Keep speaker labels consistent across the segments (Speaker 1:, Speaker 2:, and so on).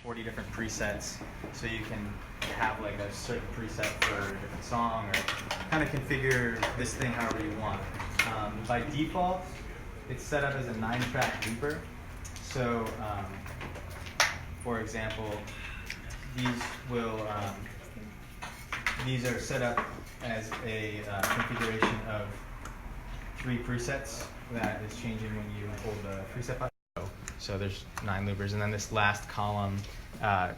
Speaker 1: 40 different presets, so you can have like a certain preset for a different song, or kind of configure this thing however you want. By default, it's set up as a 9-track looper. So, for example, these are set up as a configuration of 3 presets that is changing when you hold the preset button. So there's 9 loopers, and then this last column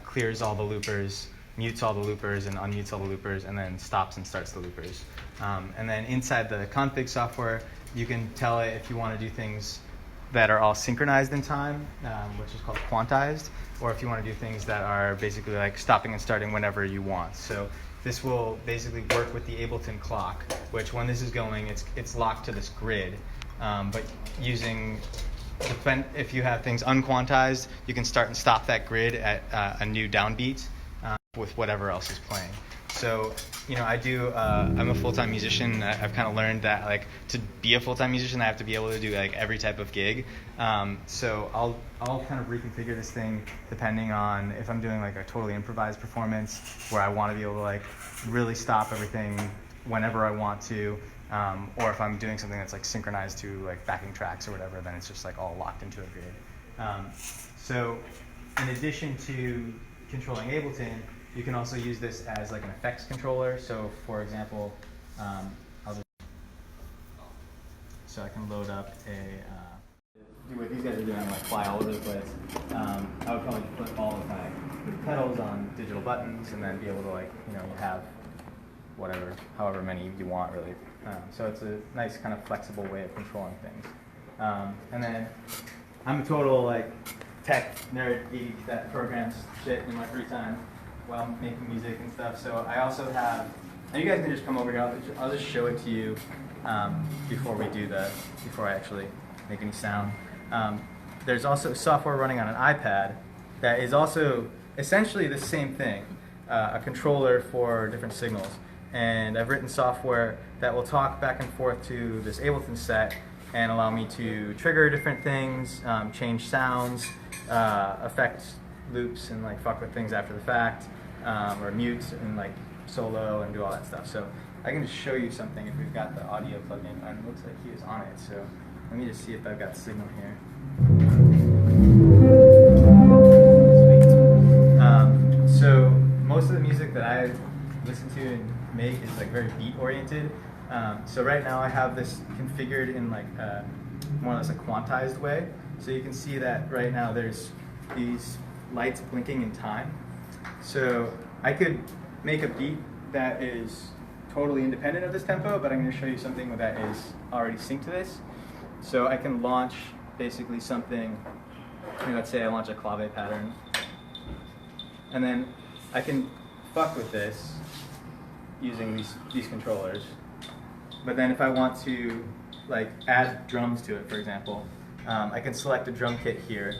Speaker 1: clears all the loopers, mutes all the loopers, and unmutes all the loopers, and then stops and starts the loopers. And then inside the config software, you can tell it if you want to do things that are all synchronized in time, which is called quantized, or if you want to do things that are basically like stopping and starting whenever you want. So this will basically work with the Ableton clock, which when this is going, it's locked to this grid. But if you have things unquantized, you can start and stop that grid at a new downbeat with whatever else is playing. So, I'm a full-time musician. I've kind of learned that, like, to be a full-time musician, I have to be able to do like every type of gig. So I'll kind of reconfigure this thing depending on if I'm doing like a totally improvised performance where I want to be able to like really stop everything whenever I want to. Or if I'm doing something that's like synchronized to like backing tracks or whatever, then it's just like all locked into a grid. So in addition to controlling Ableton, you can also use this as like an effects controller. So for example, so I can load up do what these guys are doing, like fly all over the place. I would probably put all of my pedals on digital buttons and then be able to like, have however many you want really. So it's a nice kind of flexible way of controlling things. And then I'm a total like tech nerd geek that programs shit in my free time while making music and stuff. So I also have, and you guys can just come over here, I'll just show it to you before I actually make any sound. There's also software running on an iPad that is also essentially the same thing, a controller for different signals. And I've written software that will talk back and forth to this Ableton set and allow me to trigger different things, change sounds, affect loops, and like fuck with things after the fact, or mute and like solo and do all that stuff. So I can just show you something if we've got the audio plugged in. And it looks like he is on it. So let me just see if I've got signal here. So most of the music that I listen to and make is like very beat oriented. So right now I have this configured in like more or less a quantized way. So you can see that right now there's these lights blinking in time. So I could make a beat that is totally independent of this tempo, but I'm going to show you something that is already synced to this. So I can launch basically something, let's say I launch a clave pattern, and then I can fuck with this using these controllers. But then if I want to like add drums to it, for example, I can select a drum kit here,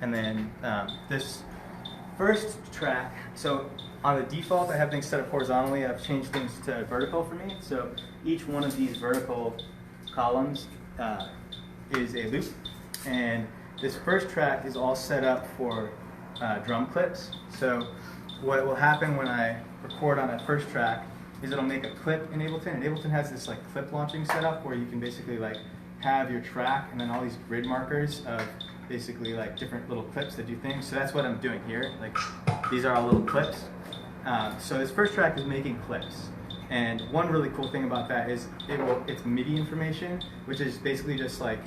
Speaker 1: and then this first track, so on the default I have things set up horizontally. I've changed things to vertical for me, so each one of these vertical columns is a loop, and this first track is all set up for drum clips. So what will happen when I record on that first track is it'll make a clip in Ableton, and Ableton has this like clip launching setup where you can basically like have your track and then all these grid markers of basically like different little clips that do things. So that's what I'm doing here. Like these are all little clips. So this first track is making clips. And one really cool thing about that is it's MIDI information, which is basically just like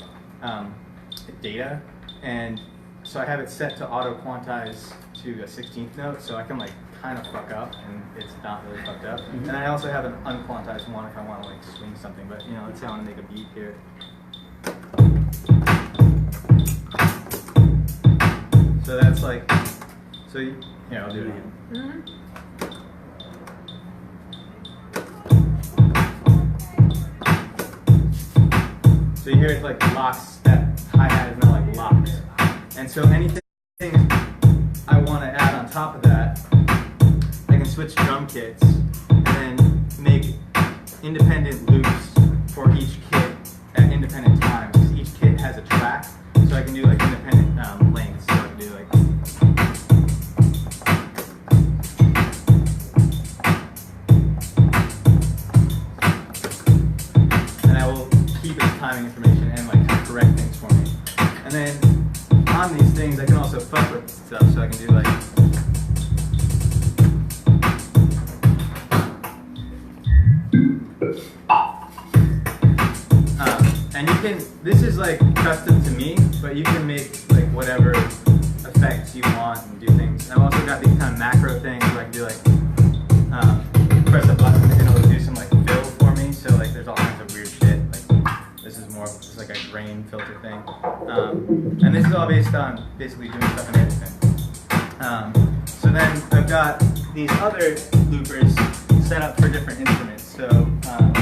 Speaker 1: data. And so I have it set to auto quantize to a 16th note, so I can like kind of fuck up, and it's not really fucked up. And I also have an unquantized one if I want to like swing something. But let's say I want to make a beat here. So that's like, so here I'll do it again. Mm-hmm. So you hear it's like locks, that hi-hat is now like locked. And so anything I want to add on top of that, I can switch drum kits and then make independent loops for each kit at independent times. Because each kit has a track, so I can do like independent lengths. So I can do like timing information and like correct things for me. And then on these things, I can also fuck with stuff, so I can do like. And you can, this is like custom to me, but you can make like whatever effects you want and do things. I've also got these kind of macro things where I can do like, press a button and it'll do some like fill for me. So like there's all kinds of weird shit. Like this is more of just like a grain filter thing. And this is all based on basically doing stuff in Ableton. So then I've got these other loopers set up for different instruments. So I'm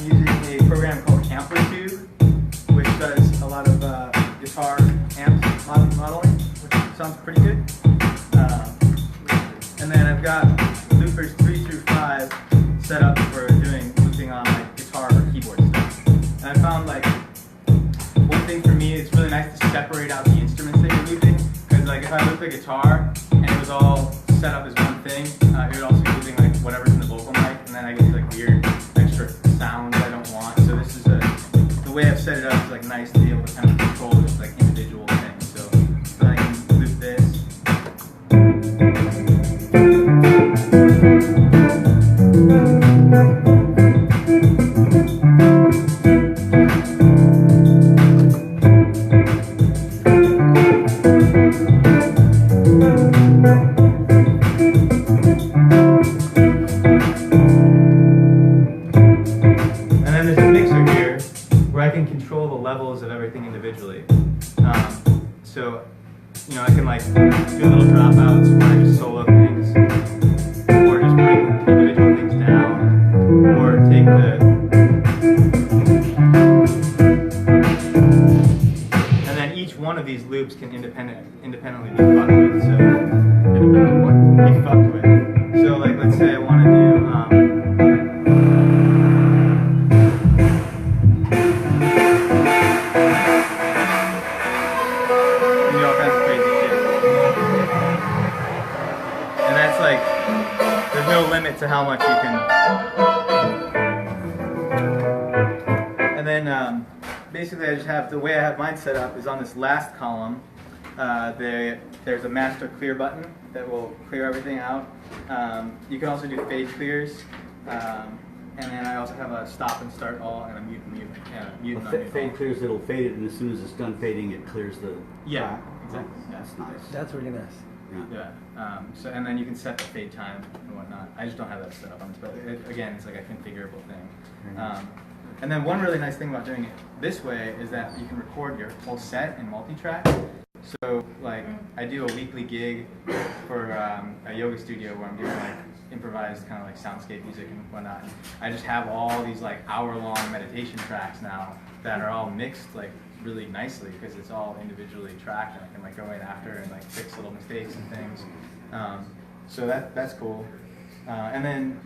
Speaker 1: using a program called Amplitude, which does a lot of guitar amp modeling, which sounds pretty good. And then I've got loopers 3 through 5 set up for doing looping on like guitar or keyboard stuff. And I found like one thing for me, it's really nice to separate out the instruments that you're looping, because like if I loop a guitar and it was all set up as one thing, it would also be looping like whatever's in the vocal mic, and then I get these like weird extra sounds I don't want. So this is the way I've set it up is like nice to be able to kind of control just like individual things. So I can loop this. Levels of everything individually. So, you know, I can like do little dropouts where I just solo things, or just bring individual things down, or take and then each one of these loops can independently be fucked with. So, be fucked with. So, like, let's say I want to do. Limit to how much you can. And then basically I just have, the way I have mine set up is on this last column, there's a master clear button that will clear everything out. You can also do fade clears, and then I also have a stop and start all and a mute and mute.
Speaker 2: Well, fade clears, it'll fade it, and as soon as it's done fading, it clears the.
Speaker 1: Yeah, exactly.
Speaker 2: Oh, that's nice.
Speaker 3: That's really nice.
Speaker 1: Yeah. So and then you can set the fade time and whatnot. I just don't have that set up on this, but again, it's like a configurable thing. And then one really nice thing about doing it this way is that you can record your whole set in multi-track. So like I do a weekly gig for a yoga studio where I'm doing like improvised kind of like soundscape music and whatnot. And I just have all these like hour-long meditation tracks now that are all mixed like really nicely because it's all individually tracked, and I can like go in after and like fix little mistakes and things. So that's cool. And then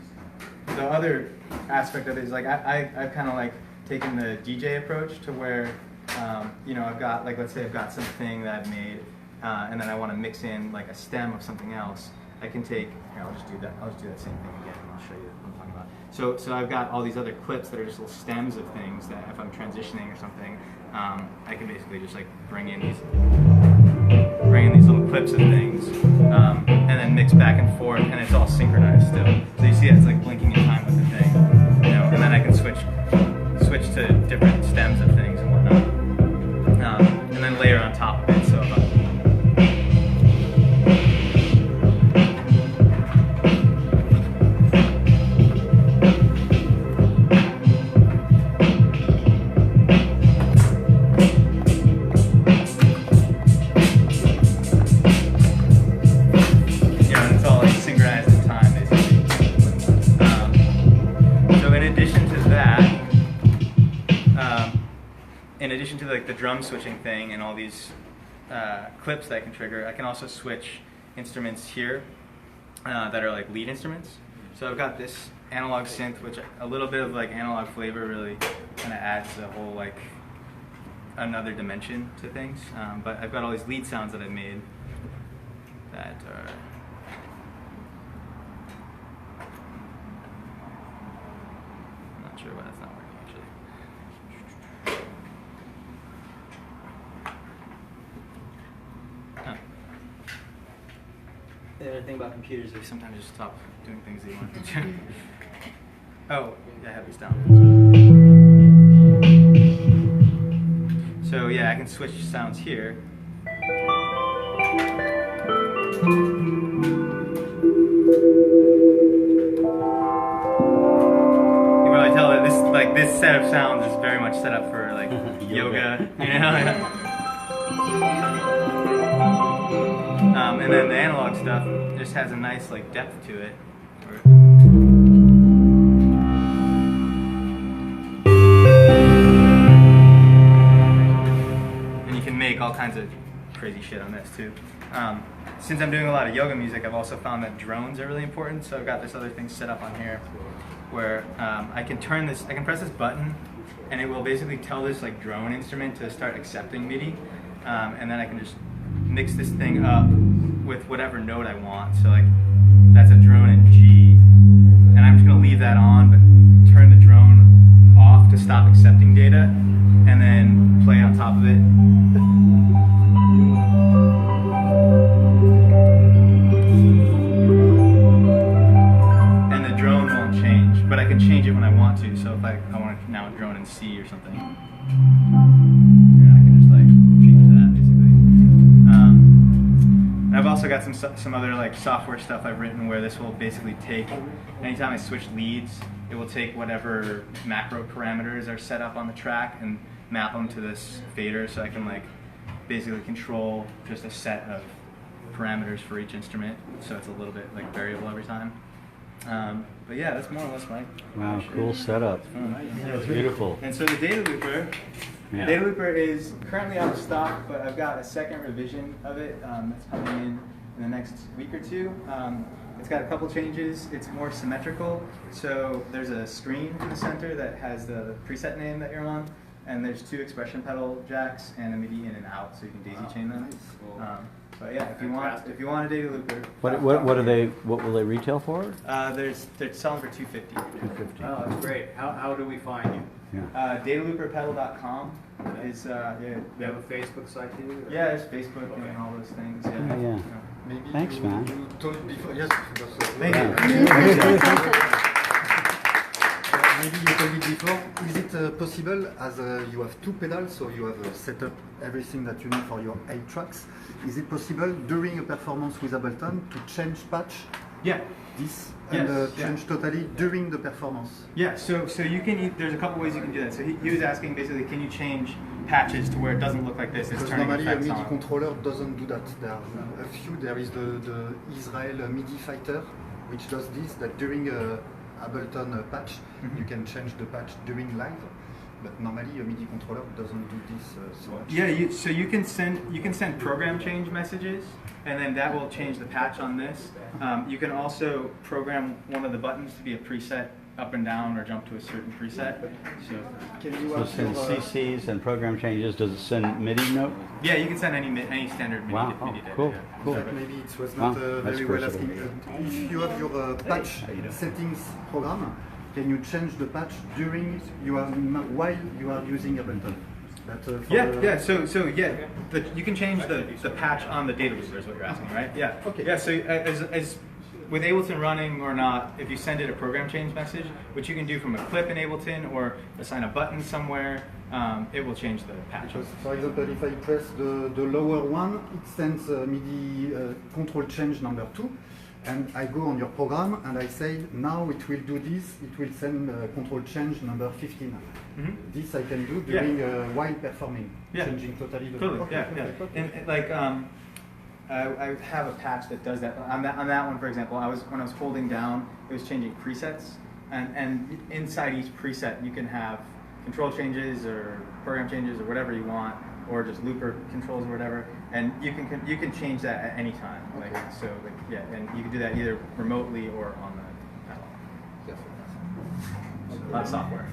Speaker 1: the other aspect of it is like I've kind of like taken the DJ approach to where you know, I've got like, let's say I've got something that I've made and then I want to mix in like a stem of something else. I can take, here, I'll just do that same thing again and I'll show you what I'm talking about. So I've got all these other clips that are just little stems of things that if I'm transitioning or something, I can basically just like bring in these little clips of things and then mix back and forth, and it's all synchronized still. So you see it's like blinking in time with the thing, you know, and then I can switch to different stems of things and whatnot, and then layer on top of it. So in addition to like the drum switching thing and all these clips that I can trigger, I can also switch instruments here that are like lead instruments. So I've got this analog synth, which a little bit of like analog flavor really kind of adds a whole like another dimension to things. But I've got all these lead sounds that I've made that are. I'm not sure why that's not working. actually. Huh. The other thing about computers is sometimes just stop doing things that you want to do. Oh, yeah, I have this down. So yeah, I can switch sounds here. You can really tell that this set of sounds is very much set up for like yoga, you know. And then the analog stuff just has a nice like depth to it. And you can make all kinds of crazy shit on this too. Since I'm doing a lot of yoga music, I've also found that drones are really important. So I've got this other thing set up on here where I can press this button, and it will basically tell this like drone instrument to start accepting MIDI, and then I can just mix this thing up with whatever note I want. So like that's a drone in G, and I'm just gonna leave that on, but turn the drone off to stop accepting data, and then play on top of it. And the drone won't change, but I can change it when I want to. So if I want to now drone in C or something, yeah, I can just like change that basically. And I've also got some other like software stuff I've written where this will basically take, anytime I switch leads, it will take whatever macro parameters are set up on the track and map them to this fader, so I can like basically control just a set of parameters for each instrument, so it's a little bit like variable every time. But yeah, that's more or less my
Speaker 2: Wow, cool setup. It's beautiful.
Speaker 1: And so the DataLooper, DataLooper is currently out of stock, but I've got a second revision of it that's coming in the next week or two. It's got a couple changes. It's more symmetrical, so there's a screen in the center that has the preset name that you're on, and there's 2 expression pedal jacks and a MIDI in and out, so you can daisy chain them. But yeah, if you want a DataLooper,
Speaker 2: What will they retail for?
Speaker 1: they're selling for $250.
Speaker 2: $250.
Speaker 3: Oh, that's great. How do we find you?
Speaker 2: Yeah.
Speaker 1: DataLooperpedal.com is yeah.
Speaker 3: Do you have a Facebook site too?
Speaker 1: Yeah, there's Facebook and all those things. Yeah.
Speaker 2: Yeah.
Speaker 4: Maybe
Speaker 2: Thanks, man.
Speaker 4: You told before, yes.
Speaker 1: Thank you.
Speaker 4: Maybe you told me before. Is it possible, as you have 2 pedals, so you have set up everything that you need for your 8 tracks? Is it possible during a performance with Ableton to change patch?
Speaker 1: Yeah.
Speaker 4: This and change totally during the performance.
Speaker 1: Yeah. So you can. There's a couple ways you can do that. So he was asking basically, can you change patches to where it doesn't look like this? It's
Speaker 4: Because
Speaker 1: turning
Speaker 4: normally a
Speaker 1: effects
Speaker 4: MIDI
Speaker 1: on.
Speaker 4: controller doesn't do that. There are a few. There is the Israel MIDI fighter, which does this. That during a Ableton patch, you can change the patch during live. But normally a MIDI controller doesn't do this so much.
Speaker 1: Yeah, so you can send program change messages, and then that will change the patch on this. You can also program one of the buttons to be a preset up and down or jump to a certain preset. So
Speaker 4: Can you
Speaker 2: So
Speaker 4: have
Speaker 2: send
Speaker 4: your,
Speaker 2: CCs and program changes. Does it send MIDI note?
Speaker 1: yeah, you can send any standard MIDI,
Speaker 2: Wow.
Speaker 1: MIDI data.
Speaker 2: Cool.
Speaker 1: Yeah.
Speaker 2: Cool.
Speaker 4: But maybe it was not
Speaker 2: Wow, that's
Speaker 4: very well
Speaker 2: versatile.
Speaker 4: asking. If you have your patch settings program, can you change the patch during while you are using Ableton?
Speaker 1: You can change the patch on the DataLooper is what you're asking, right? Yeah.
Speaker 4: Okay.
Speaker 1: Yeah. So as with Ableton running or not, if you send it a program change message, which you can do from a clip in Ableton or assign a button somewhere, it will change the patch.
Speaker 4: Because, for example, if I press the lower one, it sends MIDI control change number 2, and I go on your program and I say now it will do this. It will send control change number 15.
Speaker 1: Mm-hmm.
Speaker 4: This I can do during while performing,
Speaker 1: Yeah.
Speaker 4: changing totally the
Speaker 1: Totally.
Speaker 4: okay,
Speaker 1: Yeah.
Speaker 4: okay.
Speaker 1: And like I have a patch that does that. On that one, for example, when I was holding down, it was changing presets, and inside each preset you can have control changes or program changes or whatever you want, or just looper controls or whatever, and you can change that at any time. Like so, like, yeah, and you can do that either remotely or on the pedal. So, a lot of software.